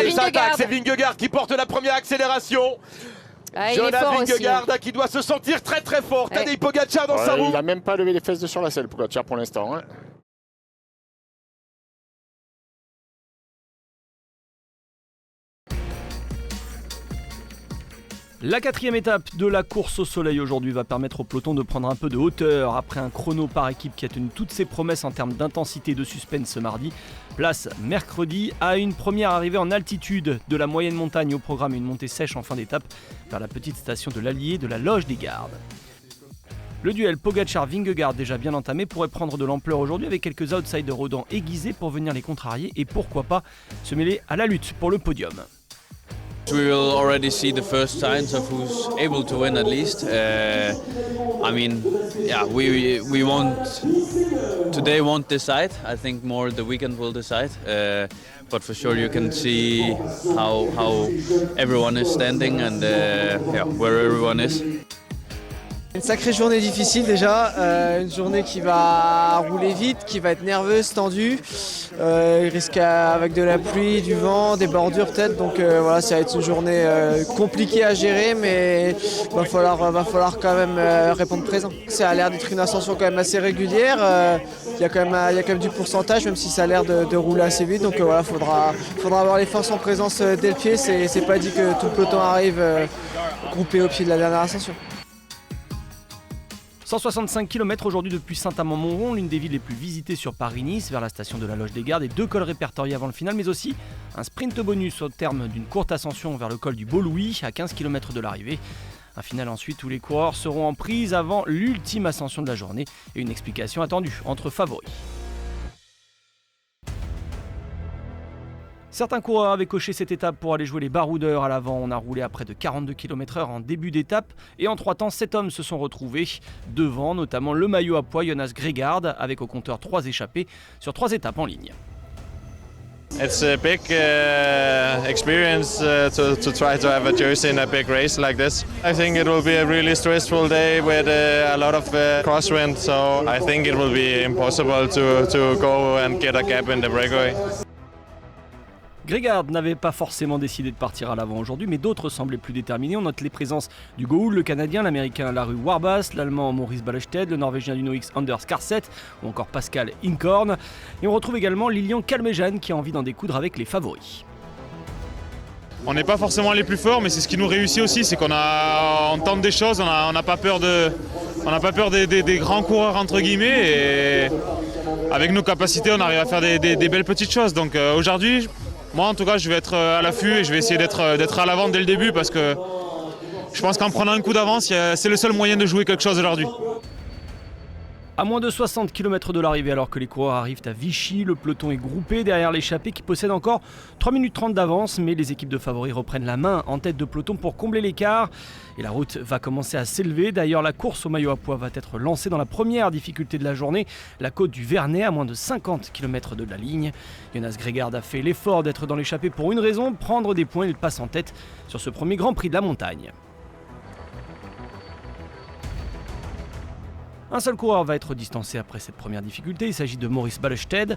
les attaques, c'est Vingegaard qui porte la première accélération. Jonas Vingegaard qui doit se sentir très très fort. Tadej Pogačar dans sa roue. Il n'a même pas levé les fesses sur la selle, Pogačar, pour l'instant. La 4e étape de la course au soleil aujourd'hui va permettre au peloton de prendre un peu de hauteur après un chrono par équipe qui a tenu toutes ses promesses en termes d'intensité et de suspense ce mardi. Place mercredi à une première arrivée en altitude de la moyenne montagne, au programme une montée sèche en fin d'étape vers la petite station de l'Allier de la Loge des Gardes. Le duel Pogačar-Vingegaard déjà bien entamé pourrait prendre de l'ampleur aujourd'hui avec quelques outsiders aux dents aiguisées pour venir les contrarier et pourquoi pas se mêler à la lutte pour le podium. We will already see the first signs of who's able to win at least. We today won't decide. I think more the weekend will decide. But for sure you can see how everyone is standing and where everyone is. Une sacrée journée difficile déjà, une journée qui va rouler vite, qui va être nerveuse, tendue. Il risque avec de la pluie, du vent, des bordures peut-être. Donc voilà, ça va être une journée compliquée à gérer, mais va falloir quand même répondre présent. Ça a l'air d'être une ascension quand même assez régulière. Il y a quand même du pourcentage, même si ça a l'air de rouler assez vite. Donc voilà, faudra avoir les forces en présence dès le pied. C'est pas dit que tout le peloton arrive groupé au pied de la dernière ascension. 165 km aujourd'hui depuis Saint-Amand-Montrond, l'une des villes les plus visitées sur Paris-Nice, vers la station de la Loge des Gardes et 2 cols répertoriés avant le final, mais aussi un sprint bonus au terme d'une courte ascension vers le col du Beau-Louis à 15 km de l'arrivée. Un final ensuite où les coureurs seront en prise avant l'ultime ascension de la journée et une explication attendue entre favoris. Certains coureurs avaient coché cette étape pour aller jouer les baroudeurs à l'avant. On a roulé à près de 42 km/h en début d'étape et en 3 temps, 7 hommes se sont retrouvés devant, notamment le maillot à pois Jonas Vingegaard avec au compteur 3 échappées sur 3 étapes en ligne. It's a big experience to try to have a jersey in a big race like this. I think it will be a really stressful day with a lot of crosswind, so I think it will be impossible to go and get a gap in the breakaway. Vingegaard n'avait pas forcément décidé de partir à l'avant aujourd'hui, mais d'autres semblaient plus déterminés. On note les présences du Gould, le Canadien, l'Américain Larue Warbasse, l'Allemand Maurice Ballestedt, le Norvégien du Noix Anders Skarset ou encore Pascal Inkorn. Et on retrouve également Lilian Kalmejan qui a envie d'en découdre avec les favoris. On n'est pas forcément les plus forts, mais c'est ce qui nous réussit aussi, c'est on tente des choses, on n'a pas peur des grands coureurs entre guillemets, et avec nos capacités on arrive à faire des belles petites choses. Donc aujourd'hui, moi en tout cas je vais être à l'affût et je vais essayer d'être à l'avant dès le début parce que je pense qu'en prenant un coup d'avance, c'est le seul moyen de jouer quelque chose aujourd'hui. À moins de 60 km de l'arrivée, alors que les coureurs arrivent à Vichy, le peloton est groupé derrière l'échappée qui possède encore 3 minutes 30 d'avance, mais les équipes de favoris reprennent la main en tête de peloton pour combler l'écart. Et la route va commencer à s'élever. D'ailleurs, la course au maillot à pois va être lancée dans la première difficulté de la journée, la côte du Vernet, à moins de 50 km de la ligne. Jonas Vingegaard a fait l'effort d'être dans l'échappée pour une raison, prendre des points. Il passe en tête sur ce premier Grand Prix de la montagne. Un seul coureur va être distancé après cette première difficulté, il s'agit de Maurice Ballestedt.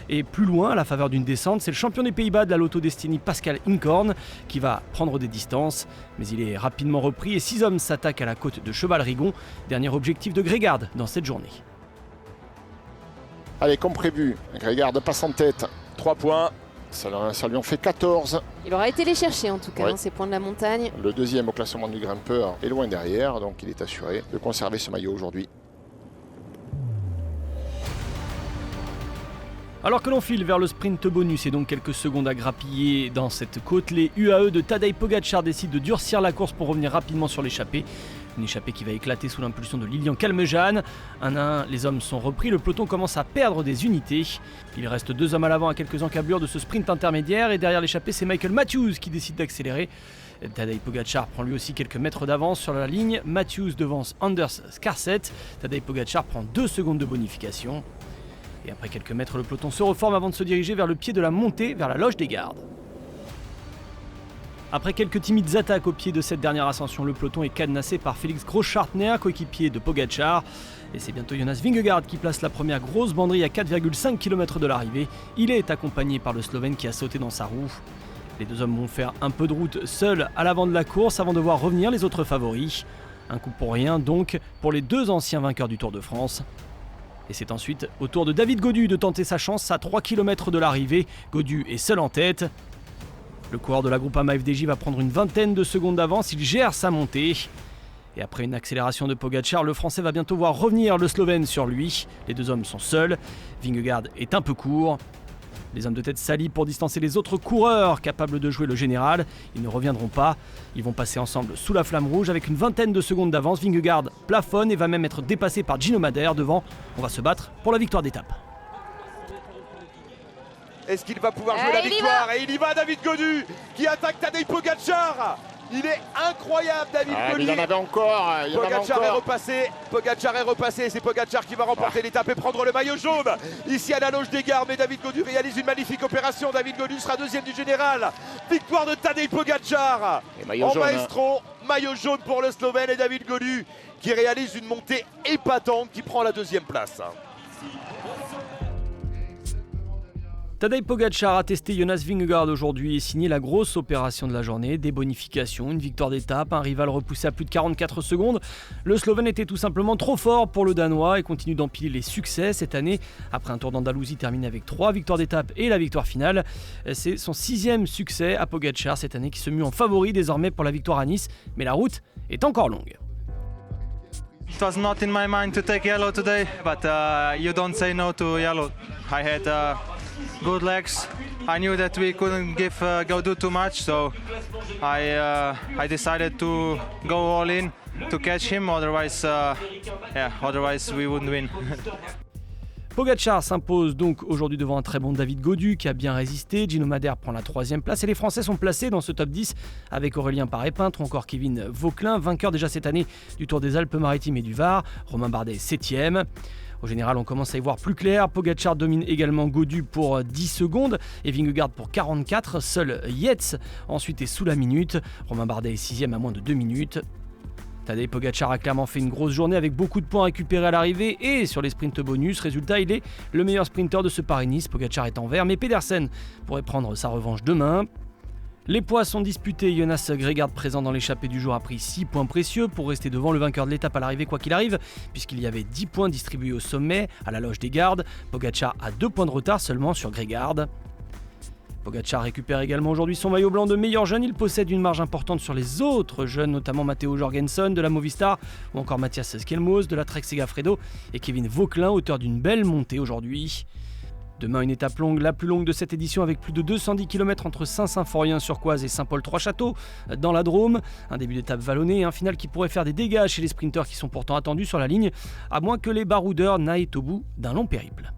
Et plus loin, à la faveur d'une descente, c'est le champion des Pays-Bas de la Lotto Destiny Pascal Inkorn qui va prendre des distances. Mais il est rapidement repris et 6 hommes s'attaquent à la côte de Cheval-Rigon, dernier objectif de Vingegaard dans cette journée. Allez, comme prévu, Vingegaard passe en tête, 3 points. Ça lui en fait 14. Il aura été les chercher en tout cas, ces points de la montagne. Le deuxième au classement du grimpeur est loin derrière, donc il est assuré de conserver ce maillot aujourd'hui. Alors que l'on file vers le sprint bonus et donc quelques secondes à grappiller dans cette côte, les UAE de Tadej Pogačar décident de durcir la course pour revenir rapidement sur l'échappée. Une échappée qui va éclater sous l'impulsion de Lilian Kalmejan. 1 à 1, les hommes sont repris, le peloton commence à perdre des unités. Il reste 2 hommes à l'avant à quelques encablures de ce sprint intermédiaire et derrière l'échappée c'est Michael Matthews qui décide d'accélérer. Tadej Pogačar prend lui aussi quelques mètres d'avance sur la ligne. Matthews devance Anders Skarset. Tadej Pogačar prend 2 secondes de bonification. Et après quelques mètres, le peloton se reforme avant de se diriger vers le pied de la montée, vers la Loge des Gardes. Après quelques timides attaques au pied de cette dernière ascension, le peloton est cadenassé par Félix Großschartner, coéquipier de Pogačar. Et c'est bientôt Jonas Vingegaard qui place la première grosse banderille à 4,5 km de l'arrivée. Il est accompagné par le Slovène qui a sauté dans sa roue. Les deux hommes vont faire un peu de route seuls à l'avant de la course avant de voir revenir les autres favoris. Un coup pour rien donc pour les deux anciens vainqueurs du Tour de France. Et c'est ensuite au tour de David Gaudu de tenter sa chance à 3 km de l'arrivée. Gaudu est seul en tête. Le coureur de la Groupama FDJ va prendre une vingtaine de secondes d'avance, il gère sa montée. Et après une accélération de Pogačar, le Français va bientôt voir revenir le Slovène sur lui. Les deux hommes sont seuls, Vingegaard est un peu court. Les hommes de tête s'allient pour distancer les autres coureurs capables de jouer le général. Ils ne reviendront pas. Ils vont passer ensemble sous la flamme rouge avec une vingtaine de secondes d'avance. Vingegaard plafonne et va même être dépassé par Gino Madère. Devant, on va se battre pour la victoire d'étape. Est-ce qu'il va pouvoir jouer la victoire? Et il y va, David Gaudu, qui attaque Tadej Pogačar. Il est incroyable, David Gaudu. Il y en avait encore. Pogačar est repassé. C'est Pogačar qui va remporter l'étape et prendre le maillot jaune. Ici à la loge des gardes, mais David Gaudu réalise une magnifique opération. David Gaudu sera deuxième du général. Victoire de Tadej Pogačar en maestro. Maillot jaune pour le Slovène et David Gaudu qui réalise une montée épatante, qui prend la deuxième place. Tadej Pogačar a testé Jonas Vingegaard aujourd'hui et signé la grosse opération de la journée, des bonifications, une victoire d'étape, un rival repoussé à plus de 44 secondes. Le Slovène était tout simplement trop fort pour le Danois et continue d'empiler les succès cette année. Après un Tour d'Andalousie terminé avec 3 victoires d'étape et la victoire finale, c'est son 6e succès à Pogačar cette année qui se mue en favori désormais pour la victoire à Nice, mais la route est encore longue. It was not in my mind to take yellow today, but you don't say no to yellow. I had good legs. I knew that we couldn't give Gaudu too much, so I decided to go all in to catch him. Otherwise we wouldn't win. Pogačar s'impose donc aujourd'hui devant un très bon David Gaudu qui a bien résisté. Gino Madère prend la 3e place et les Français sont placés dans ce top 10 avec Aurélien Paré-Peintre ou encore Kevin Vauquelin, vainqueur déjà cette année du Tour des Alpes-Maritimes et du Var. Romain Bardet 7e. Au général, on commence à y voir plus clair. Pogačar domine également Gaudu pour 10 secondes et Vingegaard pour 44. Seul Yates ensuite est sous la minute. Romain Bardet est 6e à moins de 2 minutes. Tadej Pogačar a clairement fait une grosse journée avec beaucoup de points récupérés à l'arrivée et sur les sprints bonus. Résultat, il est le meilleur sprinter de ce Paris-Nice. Pogačar est en vert, mais Pedersen pourrait prendre sa revanche demain. Les poids sont disputés. Jonas Vingegaard, présent dans l'échappée du jour, a pris 6 points précieux pour rester devant le vainqueur de l'étape à l'arrivée quoi qu'il arrive, puisqu'il y avait 10 points distribués au sommet à la loge des gardes. Pogačar a 2 points de retard seulement sur Vingegaard. Pogačar récupère également aujourd'hui son maillot blanc de meilleur jeune. Il possède une marge importante sur les autres jeunes, notamment Matteo Jorgensen de la Movistar ou encore Mathias Skelmos de la Trek Segafredo et Kevin Vauquelin, auteur d'une belle montée aujourd'hui. Demain, une étape longue, la plus longue de cette édition avec plus de 210 km entre Saint-Symphorien-sur-Coise et Saint-Paul-Trois-Châteaux dans la Drôme. Un début d'étape vallonné et un final qui pourrait faire des dégâts chez les sprinteurs qui sont pourtant attendus sur la ligne, à moins que les baroudeurs n'aillent au bout d'un long périple.